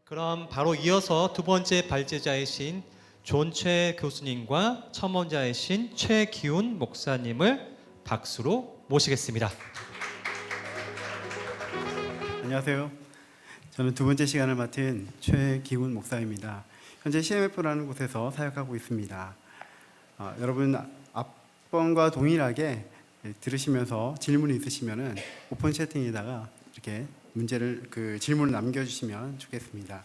그럼 바로 이어서 두 번째 발제자이신 존최 교수님과 첨언자이신 최기훈 목사님을 박수로 모시겠습니다. 안녕하세요. 저는 두 번째 시간을 맡은 최기훈 목사입니다. 현재 CMF라는 곳에서 사역하고 있습니다. 여러분 앞번과 동일하게 들으시면서 질문이 있으시면은 오픈 채팅에다가 이렇게 질문을 남겨주시면 좋겠습니다.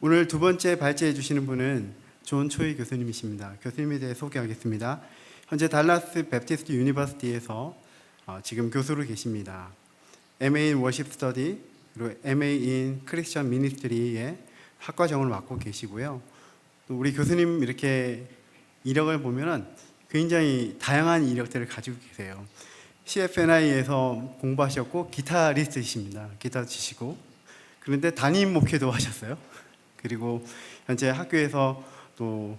오늘 두 번째 발제해 주시는 분은 존 초이 교수님이십니다. 교수님에 대해 소개하겠습니다. 현재 달라스 베프티스트 유니버시티에서 지금 교수로 계십니다. MA in Worship Study 그리고 MA in Christian Ministry의 학과정을 맡고 계시고요. 또 우리 교수님 이렇게 이력을 보면은 굉장히 다양한 이력들을 가지고 계세요. CFNI에서 공부하셨고 기타리스트이십니다. 기타 치시고 그런데 담임 목회도 하셨어요. 그리고 현재 학교에서 또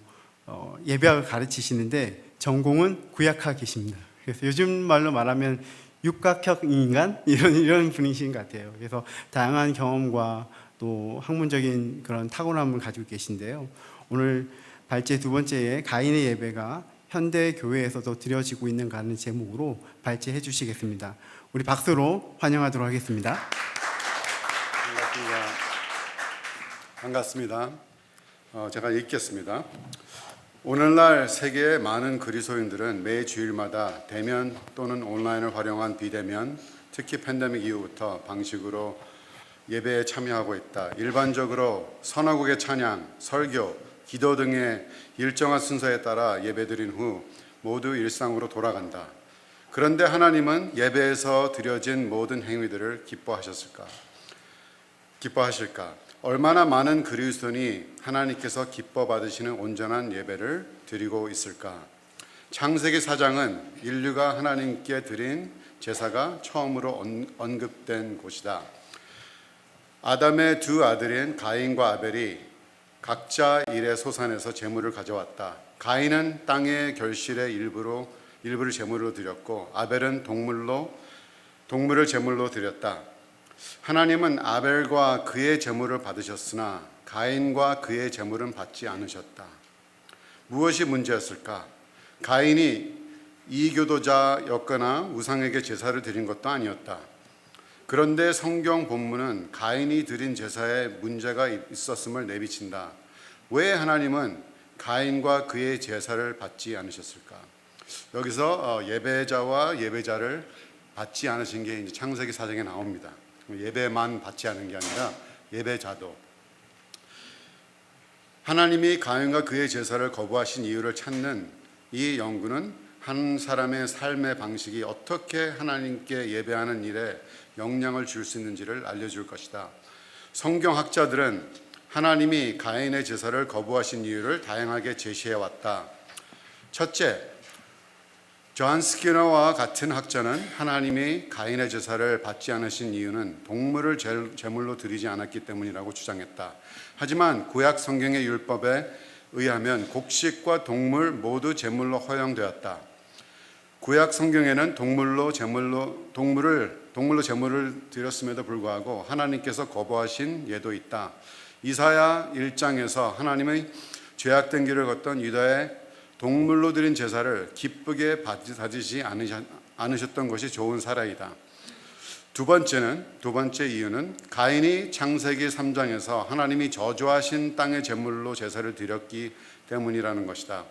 예배학을 가르치시는데 전공은 구약학이십니다. 그래서 요즘 말로 말하면 육각형 인간 이런 분이신 것 같아요. 그래서 다양한 경험과 또 학문적인 그런 탁월함을 가지고 계신데요. 오늘 발제 두 번째에 가인의 예배가 현대 교회에서도 드려지고 있는가는 제목으로 발제해 주시겠습니다. 우리 박수로 환영하도록 하겠습니다. 반갑습니다. 제가 읽겠습니다. 오늘날 세계의 많은 그리스도인들은 매 주일마다 대면 또는 온라인을 활용한 비대면, 특히 팬데믹 이후부터 방식으로 예배에 참여하고 있다. 일반적으로 선화국의 찬양, 설교, 기도 등의 일정한 순서에 따라 예배드린 후 모두 일상으로 돌아간다. 그런데 하나님은 예배에서 드려진 모든 행위들을 기뻐하실까? 얼마나 많은 그리스도인이 하나님께서 기뻐 받으시는 온전한 예배를 드리고 있을까? 창세기 4장은 인류가 하나님께 드린 제사가 처음으로 언급된 곳이다. 아담의 두 아들인 가인과 아벨이 각자 일의 소산에서 제물을 가져왔다. 가인은 땅의 결실의 일부를 제물로 드렸고 아벨은 동물을 제물로 드렸다. 하나님은 아벨과 그의 제물을 받으셨으나 가인과 그의 제물은 받지 않으셨다. 무엇이 문제였을까? 가인이 이교도자였거나 우상에게 제사를 드린 것도 아니었다. 그런데 성경 본문은 가인이 드린 제사에 문제가 있었음을 내비친다. 왜 하나님은 가인과 그의 제사를 받지 않으셨을까? 여기서 예배자와 예배자를 받지 않으신 게 이제 창세기 4장에 나옵니다. 예배만 받지 않은 게 아니라 예배자도. 하나님이 가인과 그의 제사를 거부하신 이유를 찾는 이 연구는 한 사람의 삶의 방식이 어떻게 하나님께 예배하는 일에 영향을 줄 수 있는지를 알려줄 것이다. 성경학자들은 하나님이 가인의 제사를 거부하신 이유를 다양하게 제시해왔다. 첫째, 존 스키너와 같은 학자는 하나님이 가인의 제사를 받지 않으신 이유는 동물을 제물로 드리지 않았기 때문이라고 주장했다. 하지만 구약 성경의 율법에 의하면 곡식과 동물 모두 제물로 허용되었다. 구약 성경에는 동물로 제물을 드렸음에도 불구하고 하나님께서 거부하신 예도 있다. 이사야 1장에서 하나님의 죄악된 길을 걷던 유다의 동물로 드린 제사를 기쁘게 받으시지 않으셨던 것이 좋은 사례이다. 두 번째 이유는 가인이 창세기 3장에서 하나님이 저주하신 땅의 제물로 제사를 드렸기 때문이라는 것이다.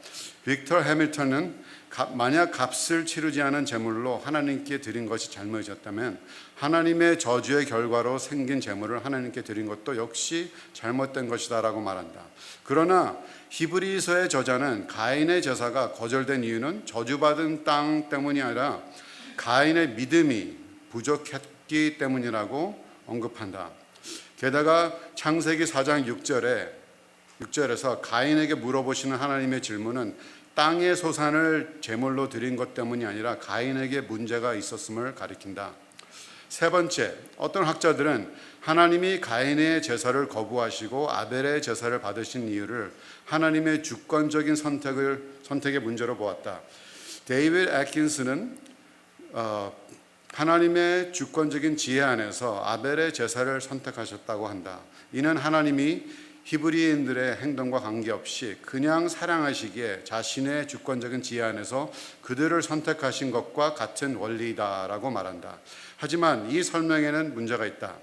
빅터 해밀턴은 만약 값을 치르지 않은 제물로 하나님께 드린 것이 잘못이었다면 하나님의 저주의 결과로 생긴 제물을 하나님께 드린 것도 역시 잘못된 것이다 라고 말한다. 그러나 히브리서의 저자는 가인의 제사가 거절된 이유는 저주받은 땅 때문이 아니라 가인의 믿음이 부족했기 때문이라고 언급한다. 게다가 창세기 4장 6절에서 가인에게 물어보시는 하나님의 질문은 땅의 소산을 제물로 드린 것 때문이 아니라 가인에게 문제가 있었음을 가리킨다. 세 번째, 어떤 학자들은 하나님이 가인의 제사를 거부하시고 아벨의 제사를 받으신 이유를 하나님의 주권적인 선택의 문제로 보았다. 데이비드 애킨스는 하나님의 주권적인 지혜 안에서 아벨의 제사를 선택하셨다고 한다. 이는 하나님이 히브리인들의 행동과 관계없이 그냥 사랑하시기에 자신의 주권적인 지혜 안에서 그들을 선택하신 것과 같은 원리다라고 말한다. 하지만 이 설명에는 문제가 있다.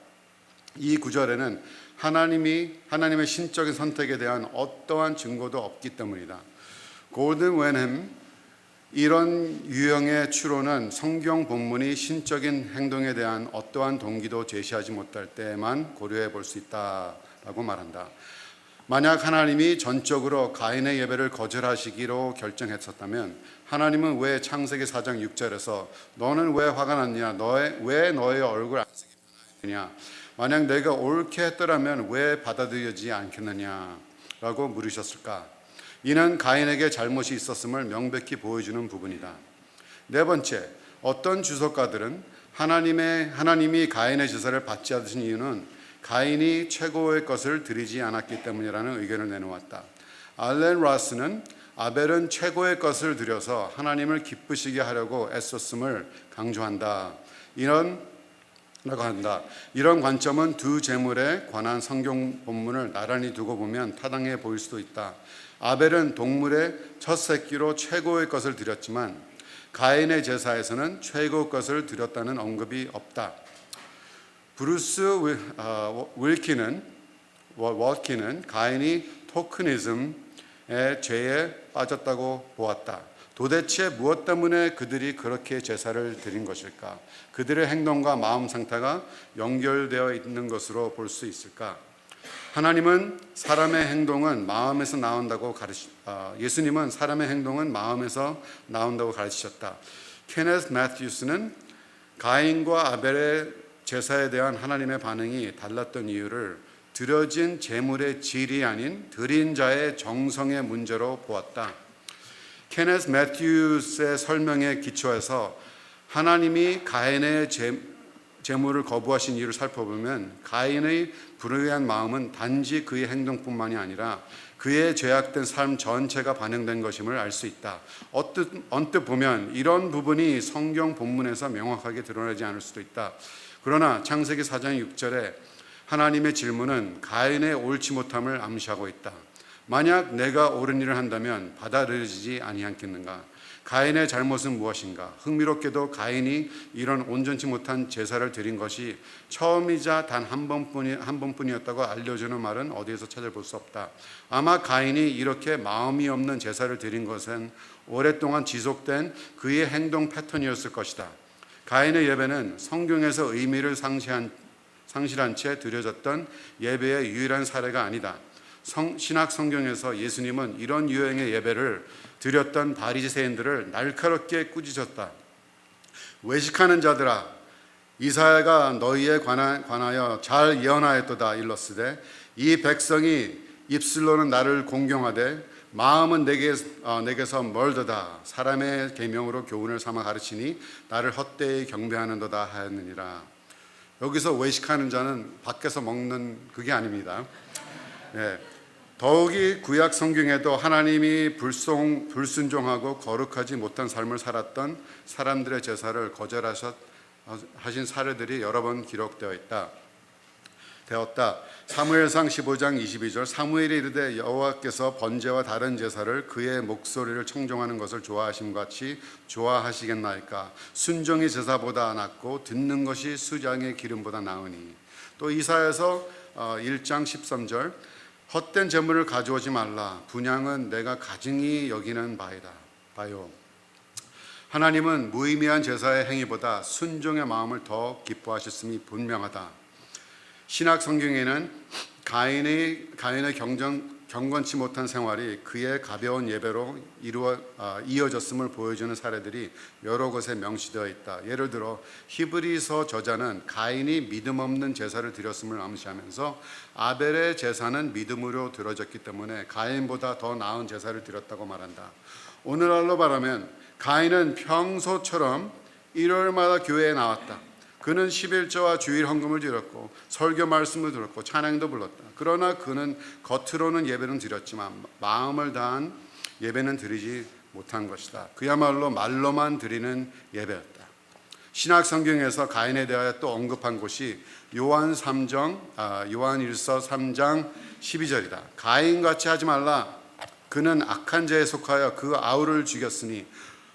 이 구절에는 하나님의 신적인 선택에 대한 어떠한 증거도 없기 때문이다. 골든 웬햄 이런 유형의 추론은 성경 본문이 신적인 행동에 대한 어떠한 동기도 제시하지 못할 때만 고려해 볼 수 있다라고 말한다. 만약 하나님이 전적으로 가인의 예배를 거절하시기로 결정했었다면 하나님은 왜 창세기 4장 6절에서 너는 왜 화가 났냐? 왜 너의 얼굴 안색이 변하였느냐? 만약 내가 옳게 했더라면 왜 받아들여지지 않겠느냐라고 물으셨을까? 이는 가인에게 잘못이 있었음을 명백히 보여주는 부분이다. 네 번째, 어떤 주석가들은 하나님이 가인의 제사를 받지 않으신 이유는 가인이 최고의 것을 드리지 않았기 때문이라는 의견을 내놓았다. 알렌 라스는 아벨은 최고의 것을 드려서 하나님을 기쁘시게 하려고 애썼음을 강조한다. 이런 관점은 두 제물에 관한 성경 본문을 나란히 두고 보면 타당해 보일 수도 있다. 아벨은 동물의 첫 새끼로 최고의 것을 드렸지만 가인의 제사에서는 최고의 것을 드렸다는 언급이 없다. 브루스 워키는 가인이 토크니즘의 죄에 빠졌다고 보았다. 도대체 무엇 때문에 그들이 그렇게 제사를 드린 것일까? 그들의 행동과 마음 상태가 연결되어 있는 것으로 볼 수 있을까? 예수님은 사람의 행동은 마음에서 나온다고 가르치셨다. 케네스 매튜스는 가인과 아벨의 제사에 대한 하나님의 반응이 달랐던 이유를 드려진 제물의 질이 아닌 드린 자의 정성의 문제로 보았다. 케네스 매튜스의 설명에 기초해서 하나님이 가인의 제물을 거부하신 이유를 살펴보면 가인의 불의한 마음은 단지 그의 행동뿐만이 아니라 그의 죄악된 삶 전체가 반영된 것임을 알 수 있다. 언뜻 보면 이런 부분이 성경 본문에서 명확하게 드러나지 않을 수도 있다. 그러나 창세기 4장 6절에 하나님의 질문은 가인의 옳지 못함을 암시하고 있다. 만약 내가 옳은 일을 한다면 받아들여지지 아니하겠는가? 가인의 잘못은 무엇인가? 흥미롭게도 가인이 이런 온전치 못한 제사를 드린 것이 처음이자 단 한 번뿐이었다고 알려주는 말은 어디에서 찾아볼 수 없다. 아마 가인이 이렇게 마음이 없는 제사를 드린 것은 오랫동안 지속된 그의 행동 패턴이었을 것이다. 가인의 예배는 성경에서 의미를 상실한 채 드려졌던 예배의 유일한 사례가 아니다. 신약 성경에서 예수님은 이런 유형의 예배를 드렸던 바리새인들을 날카롭게 꾸짖었다. 외식하는 자들아, 이사야가 너희에 관하여 잘 예언하였도다 일렀으되 이 백성이 입술로는 나를 공경하되 마음은 내게서 멀도다. 사람의 계명으로 교훈을 삼아 가르치니 나를 헛되이 경배하는도다 하였느니라. 여기서 외식하는 자는 밖에서 먹는 그게 아닙니다. 네. 더욱이 구약 성경에도 하나님이 불순종하고 거룩하지 못한 삶을 살았던 사람들의 제사를 거절하신 사례들이 여러 번 기록되어 되었다. 사무엘상 15장 22절 사무엘이 이르되 여호와께서 번제와 다른 제사를 그의 목소리를 청종하는 것을 좋아하심과 같이 좋아하시겠나이까? 순종이 제사보다 낫고 듣는 것이 수장의 기름보다 나으니. 또 이사야서 1장 13절 헛된 제물을 가져오지 말라. 분향은 내가 가증히 여기는 바요. 하나님은 무의미한 제사의 행위보다 순종의 마음을 더 기뻐하셨음이 분명하다. 신약 성경에는 가인의 경건치 못한 생활이 그의 가벼운 예배로 이어졌음을 보여주는 사례들이 여러 곳에 명시되어 있다. 예를 들어 히브리서 저자는 가인이 믿음 없는 제사를 드렸음을 암시하면서 아벨의 제사는 믿음으로 드려졌기 때문에 가인보다 더 나은 제사를 드렸다고 말한다. 오늘날로 말하면 가인은 평소처럼 일요일마다 교회에 나왔다. 그는 11조와 주일 헌금을 드렸고 설교 말씀을 들었고 찬양도 불렀다. 그러나 그는 겉으로는 예배는 드렸지만 마음을 다한 예배는 드리지 못한 것이다. 그야말로 말로만 드리는 예배였다. 신약 성경에서 가인에 대하여 또 언급한 곳이 요한일서 3장 12절이다. 가인같이 하지 말라. 그는 악한 자에 속하여 그 아우를 죽였으니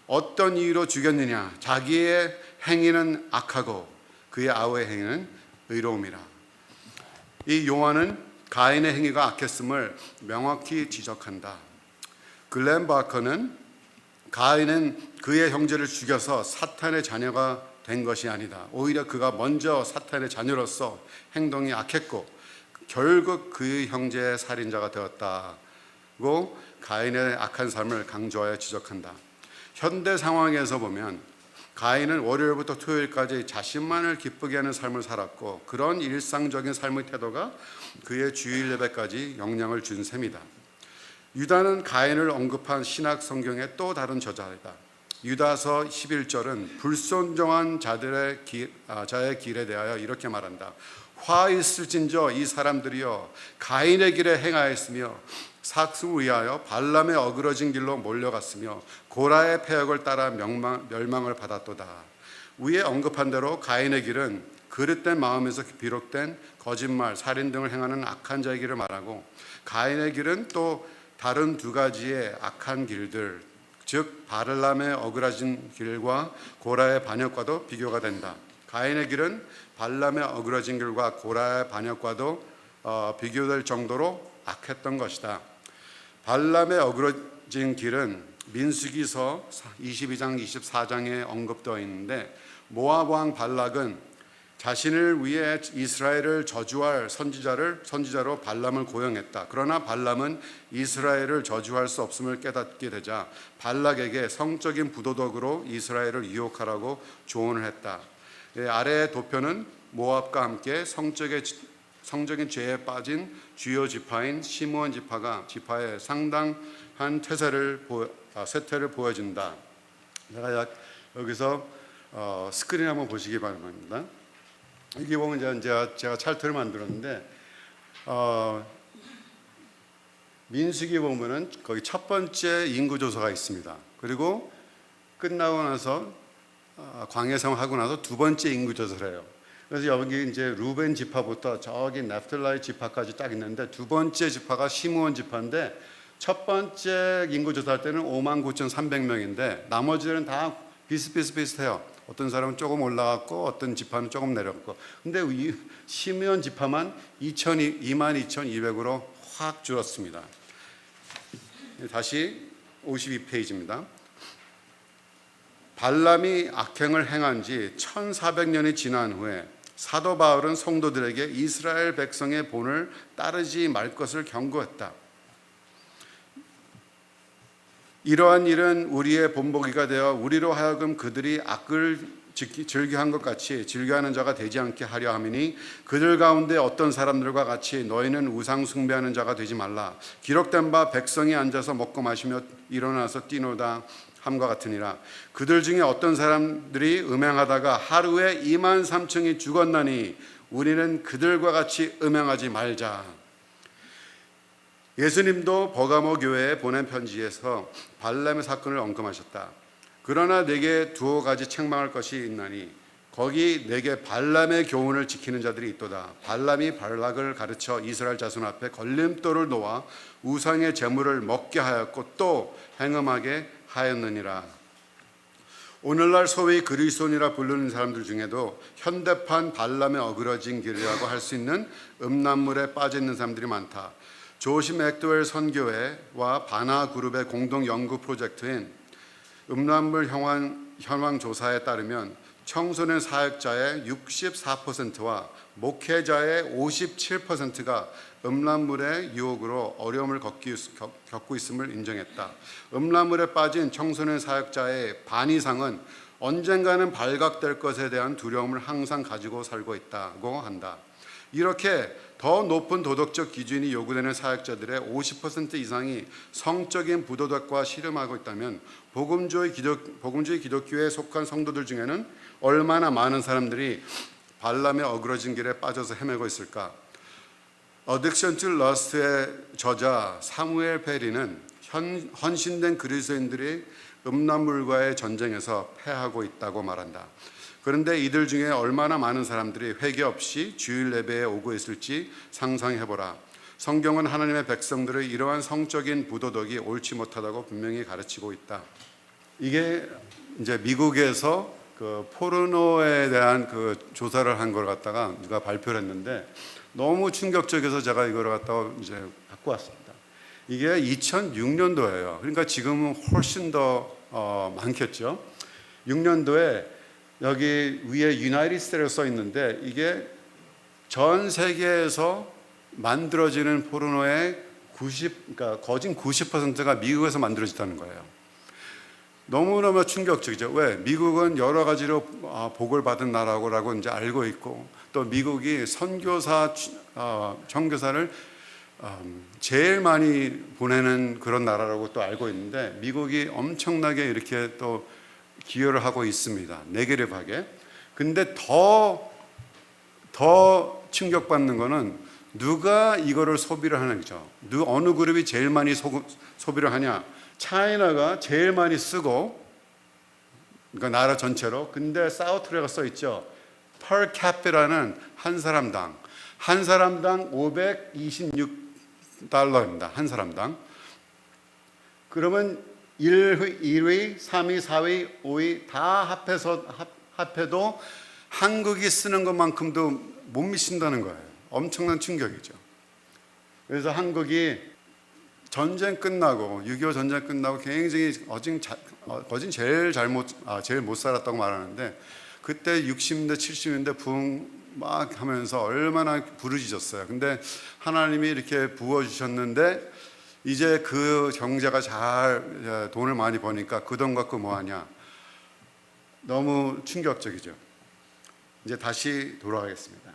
어떤 이유로 죽였느냐? 자기의 행위는 악하고 그의 아우의 행위는 의로움이라. 이 요한은 가인의 행위가 악했음을 명확히 지적한다. 글렌 바커는 가인은 그의 형제를 죽여서 사탄의 자녀가 된 것이 아니다. 오히려 그가 먼저 사탄의 자녀로서 행동이 악했고 결국 그의 형제의 살인자가 되었다고 가인의 악한 삶을 강조하여 지적한다. 현대 상황에서 보면 가인은 월요일부터 토요일까지 자신만을 기쁘게 하는 삶을 살았고 그런 일상적인 삶의 태도가 그의 주일 예배까지 영향을 준 셈이다. 유다는 가인을 언급한 신약 성경의 또 다른 저자이다. 유다서 11절은 불순종한 자의 길에 대하여 이렇게 말한다. 화 있을진저 이 사람들이여 가인의 길에 행하였으며 삭수를 위하여 발람의 어그러진 길로 몰려갔으며 고라의 패역을 따라 멸망을 받았도다. 위에 언급한 대로 가인의 길은 그릇된 마음에서 비롯된 거짓말, 살인 등을 행하는 악한 자의 길을 말하고 가인의 길은 또 다른 두 가지의 악한 길들, 즉 발람의 어그러진 길과 고라의 반역과도 비교가 된다. 가인의 길은 발람의 어그러진 길과 고라의 반역과도 비교될 정도로 악했던 것이다. 발람의 어그러진 길은 민수기서 22장 24장에 언급되어 있는데 모압 왕 발락은 자신을 위해 이스라엘을 저주할 선지자로 발람을 고용했다. 그러나 발람은 이스라엘을 저주할 수 없음을 깨닫게 되자 발락에게 성적인 부도덕으로 이스라엘을 유혹하라고 조언을 했다. 아래의 도표는 모압과 함께 성적인 죄에 빠진 주요 지파인 시므온 지파의 상당한 쇠퇴를 보여준다. 제가 여기서 스크린 한번 보시기 바랍니다. 여기 보면 제가 차트를 만들었는데 민수기 보면은 거기 첫 번째 인구 조사가 있습니다. 그리고 끝나고 나서 광야 생활하고 나서 두 번째 인구 조사를 해요. 그래서 여기 이제 루벤 지파부터 저기 납틀라이 지파까지 딱 있는데 두 번째 지파가 시므온 지파인데 첫 번째 인구 조사할 때는 59,300명인데 나머지들은 다 비슷해요. 어떤 사람은 조금 올라갔고 어떤 지파는 조금 내렸고. 근데 이 시므온 지파만 22,200으로 확 줄었습니다. 다시 52페이지입니다. 발람이 악행을 행한 지 1400년이 지난 후에 사도 바울은 성도들에게 이스라엘 백성의 본을 따르지 말 것을 경고했다. 이러한 일은 우리의 본보기가 되어 우리로 하여금 그들이 악을 즐겨한 것 같이 즐겨하는 자가 되지 않게 하려 함이니 그들 가운데 어떤 사람들과 같이 너희는 우상 숭배하는 자가 되지 말라. 기록된 바 백성이 앉아서 먹고 마시며 일어나서 뛰노다 함과 같으니라. 그들 중에 어떤 사람들이 음행하다가 하루에 23,000이 죽었나니 우리는 그들과 같이 음행하지 말자. 예수님도 버가모 교회에 보낸 편지에서 발람의 사건을 언급하셨다. 그러나 내게 두어 가지 책망할 것이 있나니 거기 내게 발람의 교훈을 지키는 자들이 있도다. 발람이 발락을 가르쳐 이스라엘 자손 앞에 걸림돌을 놓아 우상의 제물을 먹게 하였고 또 행음하게 하였느니라. 오늘날 소위 그리스도인이라 부르는 사람들 중에도 현대판 발람의 어그러진 길이라고 할 수 있는 음란물에 빠져 있는 사람들이 많다. 조시 맥도웰 선교회와 바나 그룹의 공동 연구 프로젝트인 음란물 현황 조사에 따르면 청소년 사역자의 64%와 목회자의 57%가 음란물의 유혹으로 어려움을 겪고 있음을 인정했다. 음란물에 빠진 청소년 사역자의 반 이상은 언젠가는 발각될 것에 대한 두려움을 항상 가지고 살고 있다고 한다. 이렇게 더 높은 도덕적 기준이 요구되는 사역자들의 50% 이상이 성적인 부도덕과 씨름하고 있다면 복음주의 기독교에 속한 성도들 중에는 얼마나 많은 사람들이 발람의 어그러진 길에 빠져서 헤매고 있을까? Addiction to Lust의 저자 사무엘 페리는 헌신된 그리스도인들이 음란물과의 전쟁에서 패하고 있다고 말한다. 그런데 이들 중에 얼마나 많은 사람들이 회개 없이 주일 예배에 오고 있을지 상상해보라. 성경은 하나님의 백성들의 이러한 성적인 부도덕이 옳지 못하다고 분명히 가르치고 있다. 이게 이제 미국에서 그 포르노에 대한 그 조사를 한 걸 갖다가 누가 발표를 했는데 너무 충격적이어서 제가 이걸 갖다가 이제 갖고 왔습니다. 이게 2006년도예요. 그러니까 지금은 훨씬 더 많겠죠. 6년도에 여기 위에 유나이티드 스테이트라고 써 있는데 이게 전 세계에서 만들어지는 포르노의 그러니까 거진 90%가 미국에서 만들어졌다는 거예요. 너무너무 충격적이죠. 왜? 미국은 여러 가지로 복을 받은 나라라고 이제 알고 있고, 또 미국이 선교사, 선교사를 제일 많이 보내는 그런 나라라고 또 알고 있는데, 미국이 엄청나게 이렇게 또 기여를 하고 있습니다. 네게티브하게. 근데 더 충격받는 거는 누가 이거를 소비를 하는 거죠. 어느 그룹이 제일 많이 소비를 하냐? 차이나가 제일 많이 쓰고, 그러니까 나라 전체로. 근데 사우트레가 써 있죠. per capita는 한 사람당 526달러입니다. 한 사람당. 그러면 1위, 3위, 4위, 5위 다 합해도 한국이 쓰는 것만큼도 못 미친다는 거예요. 엄청난 충격이죠. 그래서 한국이 전쟁 끝나고 6.25 전쟁 끝나고 굉장히 거진 제일 못 살았다고 말하는데, 그때 60년대 70년대 부흥 막 하면서 얼마나 부르짖었어요. 근데 하나님이 이렇게 부어주셨는데 이제 그 경제가 잘 돈을 많이 버니까 그 돈 갖고 뭐 하냐. 너무 충격적이죠. 이제 다시 돌아가겠습니다.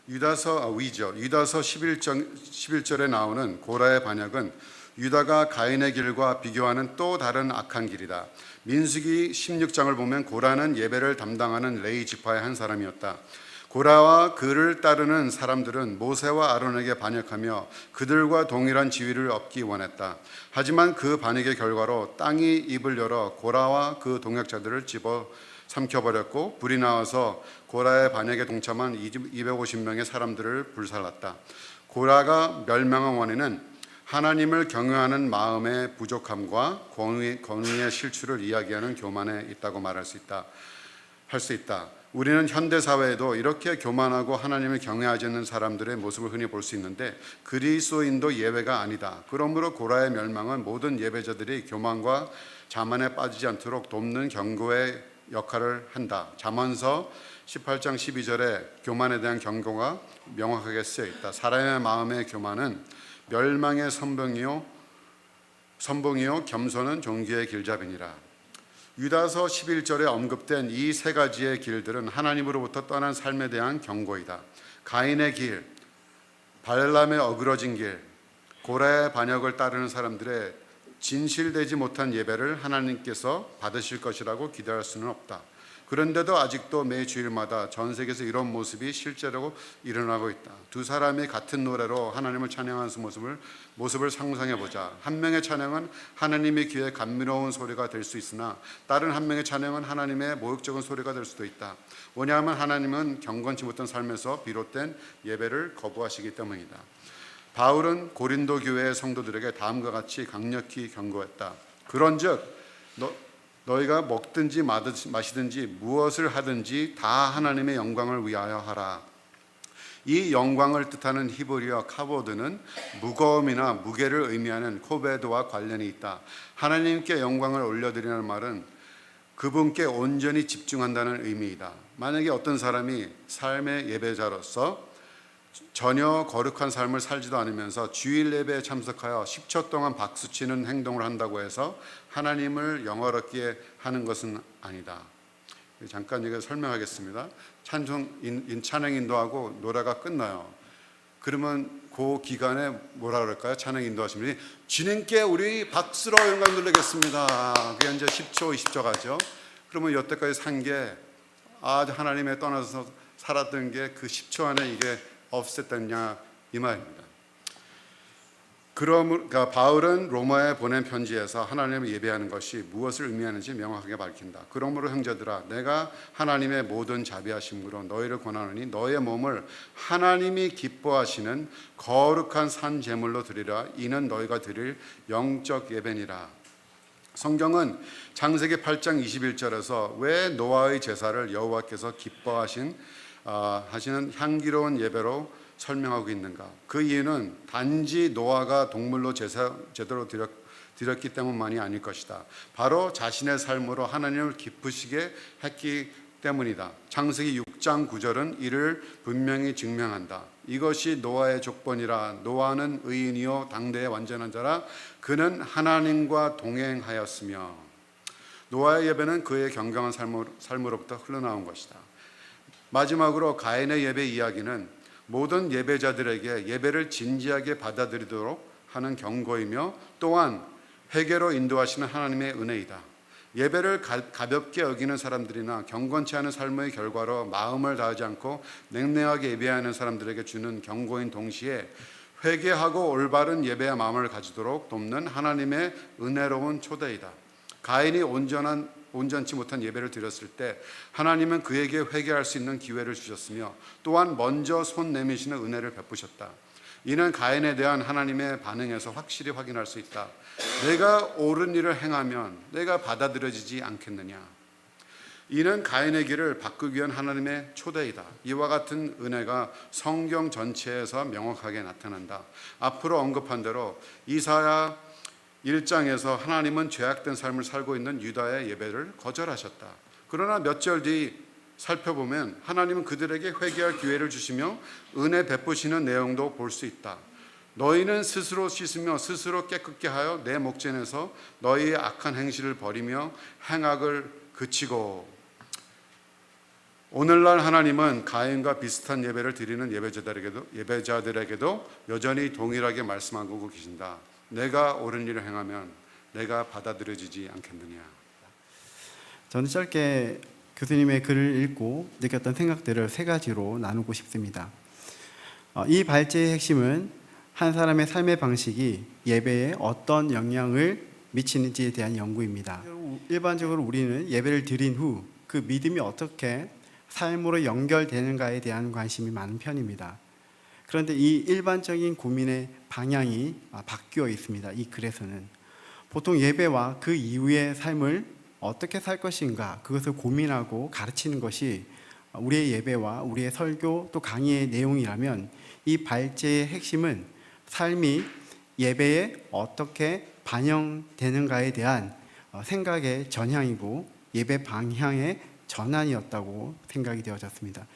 유다서 11절에 나오는 고라의 반역은 유다가 가인의 길과 비교하는 또 다른 악한 길이다. 민수기 16장을 보면 고라는 예배를 담당하는 레위 지파의 한 사람이었다. 고라와 그를 따르는 사람들은 모세와 아론에게 반역하며 그들과 동일한 지위를 얻기 원했다. 하지만 그 반역의 결과로 땅이 입을 열어 고라와 그 동역자들을 집어 삼켜버렸고, 불이 나와서 고라의 반역에 동참한 250명의 사람들을 불살랐다. 고라가 멸망한 원인은 하나님을 경외하는 마음의 부족함과 권위의 실추를 이야기하는 교만에 있다고 할 수 있다. 우리는 현대 사회에도 이렇게 교만하고 하나님을 경외하지 않는 사람들의 모습을 흔히 볼 수 있는데 그리스도인도 예외가 아니다. 그러므로 고라의 멸망은 모든 예배자들이 교만과 자만에 빠지지 않도록 돕는 경고의 역할을 한다. 잠언서 18장 12절에 교만에 대한 경고가 명확하게 쓰여 있다. 사람의 마음의 교만은 멸망의 선봉이요 겸손은 존귀의 길잡이니라. 유다서 11절에 언급된 이 세 가지의 길들은 하나님으로부터 떠난 삶에 대한 경고이다. 가인의 길, 발람의 어그러진 길, 고라의 반역을 따르는 사람들의 진실되지 못한 예배를 하나님께서 받으실 것이라고 기대할 수는 없다. 그런데도 아직도 매 주일마다 전 세계에서 이런 모습이 실제로 일어나고 있다. 두 사람이 같은 노래로 하나님을 찬양하는 모습을 상상해 보자. 한 명의 찬양은 하나님의 귀에 감미로운 소리가 될 수 있으나 다른 한 명의 찬양은 하나님의 모욕적인 소리가 될 수도 있다. 왜냐하면 하나님은 경건치 못한 삶에서 비롯된 예배를 거부하시기 때문이다. 바울은 고린도 교회의 성도들에게 다음과 같이 강력히 경고했다. 그런즉 너희가 먹든지 마시든지 무엇을 하든지 다 하나님의 영광을 위하여 하라. 이 영광을 뜻하는 히브리어 카보드는 무거움이나 무게를 의미하는 코베드와 관련이 있다. 하나님께 영광을 올려드리는 말은 그분께 온전히 집중한다는 의미이다. 만약에 어떤 사람이 삶의 예배자로서 전혀 거룩한 삶을 살지도 않으면서 주일 예배에 참석하여 10초 동안 박수치는 행동을 한다고 해서 하나님을 영화롭게 하는 것은 아니다. 잠깐 이거 설명하겠습니다. 찬양 인도하고 노래가 끝나요. 그러면 그 기간에 뭐라 그럴까요? 찬양 인도하시는 분이 주님께 우리 박수로 영광 돌리겠습니다. 그게 이제 10초, 20초 가죠. 그러면 여태까지 산 게 하나님에 떠나서 살았던 게 그 10초 안에 이게 없앴다냐 이 말입니다. 그러니까 바울은 로마에 보낸 편지에서 하나님을 예배하는 것이 무엇을 의미하는지 명확하게 밝힌다. 그러므로 형제들아, 내가 하나님의 모든 자비하심으로 너희를 권하노니 너희의 몸을 하나님이 기뻐하시는 거룩한 산 제물로 드리라. 이는 너희가 드릴 영적 예배니라. 성경은 창세기 8장 21절에서 왜 노아의 제사를 여호와께서 기뻐하시는 향기로운 예배로 설명하고 있는가? 그 이유는 단지 노아가 동물로 제대로 드렸기 때문만이 아닐 것이다. 바로 자신의 삶으로 하나님을 기쁘시게 했기 때문이다. 창세기 6장 9절은 이를 분명히 증명한다. 이것이 노아의 조건이라. 노아는 의인이요 당대의 완전한 자라. 그는 하나님과 동행하였으며. 노아의 예배는 그의 경건한 삶으로부터 흘러나온 것이다. 마지막으로 가인의 예배 이야기는 모든 예배자들에게 예배를 진지하게 받아들이도록 하는 경고이며 또한 회개로 인도하시는 하나님의 은혜이다. 예배를 가볍게 여기는 사람들이나 경건치 않은 삶의 결과로 마음을 다하지 않고 냉랭하게 예배하는 사람들에게 주는 경고인 동시에 회개하고 올바른 예배의 마음을 가지도록 돕는 하나님의 은혜로운 초대이다. 가인이 온전치 못한 예배를 드렸을 때 하나님은 그에게 회개할 수 있는 기회를 주셨으며 또한 먼저 손 내미시는 은혜를 베푸셨다. 이는 가인에 대한 하나님의 반응에서 확실히 확인할 수 있다. 내가 옳은 일을 행하면 내가 받아들여지지 않겠느냐. 이는 가인의 길을 바꾸기 위한 하나님의 초대이다. 이와 같은 은혜가 성경 전체에서 명확하게 나타난다. 앞으로 언급한 대로 이사야 1장에서 하나님은 죄악된 삶을 살고 있는 유다의 예배를 거절하셨다. 그러나 몇 절 뒤 살펴보면 하나님은 그들에게 회개할 기회를 주시며 은혜 베푸시는 내용도 볼 수 있다. 너희는 스스로 씻으며 스스로 깨끗게 하여 내 목전에서 너희의 악한 행실을 버리며 행악을 그치고. 오늘날 하나님은 가인과 비슷한 예배를 드리는 예배자들에게도 여전히 동일하게 말씀하고 계신다. 내가 옳은 일을 행하면 내가 받아들여지지 않겠느냐. 저는 짧게 교수님의 글을 읽고 느꼈던 생각들을 세 가지로 나누고 싶습니다. 이 발제의 핵심은 한 사람의 삶의 방식이 예배에 어떤 영향을 미치는지에 대한 연구입니다. 일반적으로 우리는 예배를 드린 후 그 믿음이 어떻게 삶으로 연결되는가에 대한 관심이 많은 편입니다. 그런데 이 일반적인 고민의 방향이 바뀌어 있습니다. 이 글에서는 보통 예배와 그 이후의 삶을 어떻게 살 것인가 그것을 고민하고 가르치는 것이 우리의 예배와 우리의 설교 또 강의의 내용이라면, 이 발제의 핵심은 삶이 예배에 어떻게 반영되는가에 대한 생각의 전향이고 예배 방향의 전환이었다고 생각이 되어졌습니다.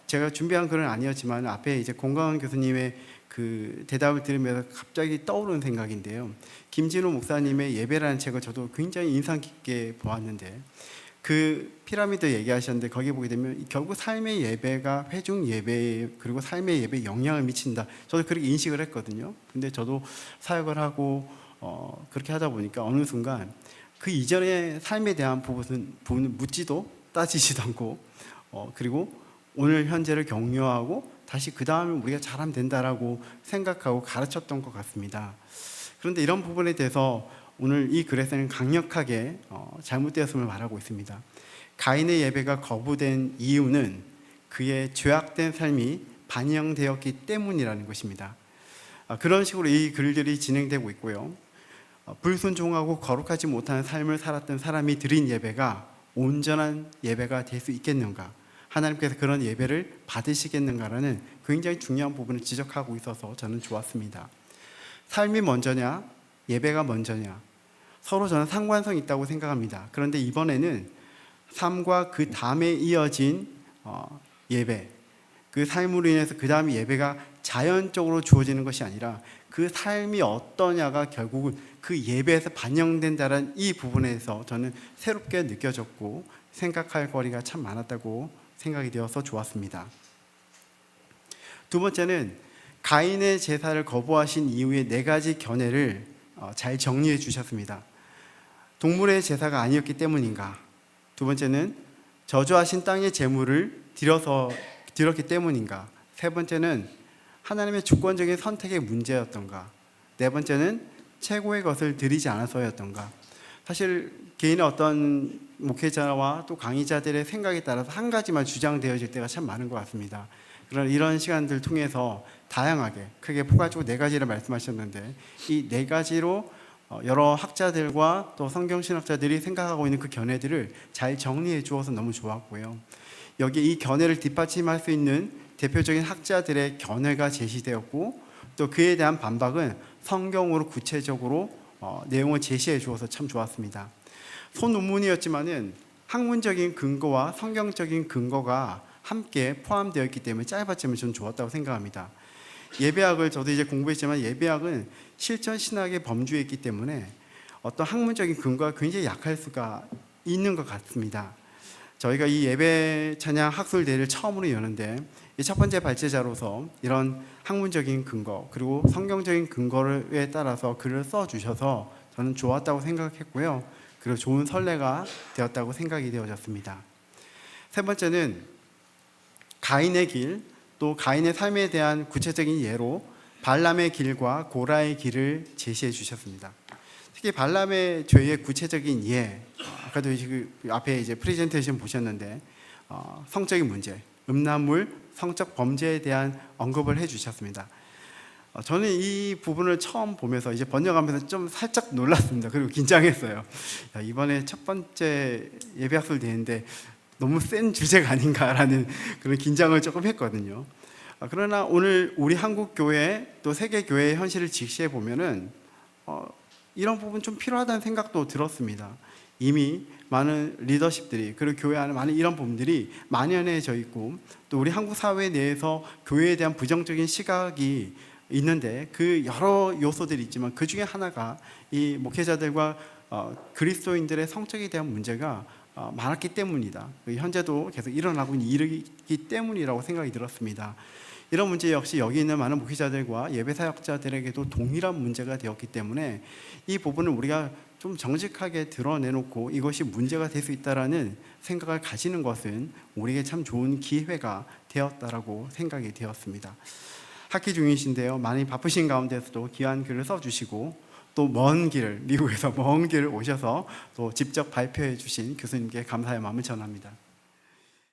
제가 준비한 글은 아니었지만 앞에 이제 공강원 교수님의 그 대답을 들으면서 갑자기 떠오르는 생각인데요. 김진호 목사님의 예배라는 책을 저도 굉장히 인상 깊게 보았는데, 그 피라미드 얘기하셨는데 거기 보게 되면 결국 삶의 예배가 회중 예배 그리고 삶의 예배에 영향을 미친다. 저도 그렇게 인식을 했거든요. 근데 저도 사역을 하고 그렇게 하다 보니까 어느 순간 그 이전의 삶에 대한 부분을 묻지도 따지지도 않고 그리고 오늘 현재를 격려하고 다시 그 다음에 우리가 잘하면 된다라고 생각하고 가르쳤던 것 같습니다. 그런데 이런 부분에 대해서 오늘 이 글에서는 강력하게 잘못되었음을 말하고 있습니다. 가인의 예배가 거부된 이유는 그의 죄악된 삶이 반영되었기 때문이라는 것입니다. 그런 식으로 이 글들이 진행되고 있고요. 불순종하고 거룩하지 못한 삶을 살았던 사람이 드린 예배가 온전한 예배가 될 수 있겠는가, 하나님께서 그런 예배를 받으시겠는가라는 굉장히 중요한 부분을 지적하고 있어서 저는 좋았습니다. 삶이 먼저냐 예배가 먼저냐, 서로 저는 상관성이 있다고 생각합니다. 그런데 이번에는 삶과 그 다음에 이어진 예배, 그 삶으로 인해서 그 다음에 예배가 자연적으로 주어지는 것이 아니라 그 삶이 어떠냐가 결국은 그 예배에서 반영된다는 이 부분에서 저는 새롭게 느껴졌고 생각할 거리가 참 많았다고 생각이 되어서 좋았습니다. 두 번째는 가인의 제사를 거부하신 이후의 네 가지 견해를 잘 정리해 주셨습니다. 동물의 제사가 아니었기 때문인가? 두 번째는 저주하신 땅의 제물을 드렸기 때문인가? 세 번째는 하나님의 주권적인 선택의 문제였던가? 네 번째는 최고의 것을 드리지 않아서였던가. 사실 개인의 어떤 목회자와 또 강의자들의 생각에 따라서 한 가지만 주장되어질 때가 참 많은 것 같습니다. 그런 이런 시간들 통해서 다양하게 크게 포괄적으로 네 가지를 말씀하셨는데 이 네 가지로 여러 학자들과 또 성경신학자들이 생각하고 있는 그 견해들을 잘 정리해 주어서 너무 좋았고요. 여기 이 견해를 뒷받침할 수 있는 대표적인 학자들의 견해가 제시되었고 또 그에 대한 반박은 성경으로 구체적으로 내용을 제시해 주어서 참 좋았습니다. 소논문이었지만은 학문적인 근거와 성경적인 근거가 함께 포함되어 있기 때문에 짧았지만 저는 좋았다고 생각합니다. 예배학을 저도 이제 공부했지만 예배학은 실천 신학의 범주에 있기 때문에 어떤 학문적인 근거가 굉장히 약할 수가 있는 것 같습니다. 저희가 이 예배 찬양 학술 대회를 처음으로 여는데 이 첫 번째 발제자로서 이런 학문적인 근거 그리고 성경적인 근거에 따라서 글을 써주셔서 저는 좋았다고 생각했고요. 그리고 좋은 선례가 되었다고 생각이 되어졌습니다. 세 번째는 가인의 길, 또 가인의 삶에 대한 구체적인 예로 발람의 길과 고라의 길을 제시해 주셨습니다. 특히 발람의 죄의 구체적인 예, 아까도 앞에 이제 프레젠테이션 보셨는데 성적인 문제, 음란물, 성적 범죄에 대한 언급을 해주셨습니다. 저는 이 부분을 처음 보면서 이제 번역하면서 좀 살짝 놀랐습니다. 그리고 긴장했어요. 이번에 첫 번째 예배학술 대회인데 너무 센 주제가 아닌가라는 그런 긴장을 조금 했거든요. 그러나 오늘 우리 한국 교회 또 세계 교회의 현실을 직시해 보면은 이런 부분 좀 필요하다는 생각도 들었습니다. 이미 많은 리더십들이 그리고 교회 안에 많은 이런 부분들이 만연해져 있고 또 우리 한국 사회 내에서 교회에 대한 부정적인 시각이 있는데 그 여러 요소들이 있지만 그 중에 하나가 이 목회자들과 그리스도인들의 성적에 대한 문제가 많았기 때문이다. 현재도 계속 일어나고 있기 때문이라고 생각이 들었습니다. 이런 문제 역시 여기 있는 많은 목회자들과 예배 사역자들에게도 동일한 문제가 되었기 때문에 이 부분을 우리가 좀 정직하게 드러내놓고 이것이 문제가 될 수 있다라는 생각을 가지는 것은 우리에게 참 좋은 기회가 되었다라고 생각이 되었습니다. 학기 중이신데요. 많이 바쁘신 가운데서도 귀한 글을 써주시고 또 먼 길, 미국에서 먼 길을 오셔서 또 직접 발표해 주신 교수님께 감사의 마음을 전합니다.